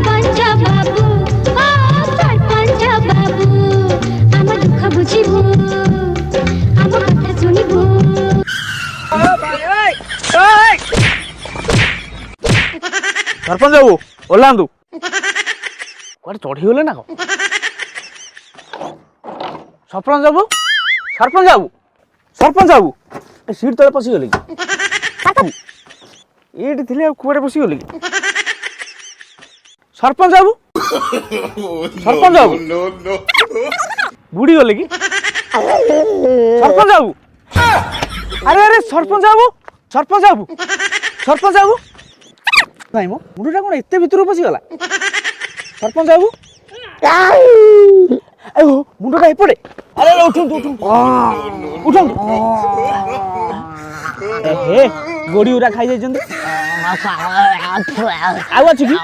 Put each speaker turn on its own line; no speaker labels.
सरपंच बाबू ओ सरपंच बाबू आम दुख बुझिबू आम कथा सुनिबू
सरपंच बाबू ओह्लांतु कुआडे चढ़ी गले ना सरपंच बाबू सरपंच बाबू सरपंच बाबू सीट तले पशिगले कि ये कुआडे पशिगले कि सरपंच बाबू सरपंच बाबू बुड़ी गले कि सरपंच बाबू अरे अरे सरपंच बाबू सरपंच बाबू सरपंच बाबू नहीं मो मुंडा कौन एत भर पशिगला सरपंच बाबू मुंडा एपटे अरे उठु उठु गोड़ी उरा खाई जाइछन्ती आउ अछि कि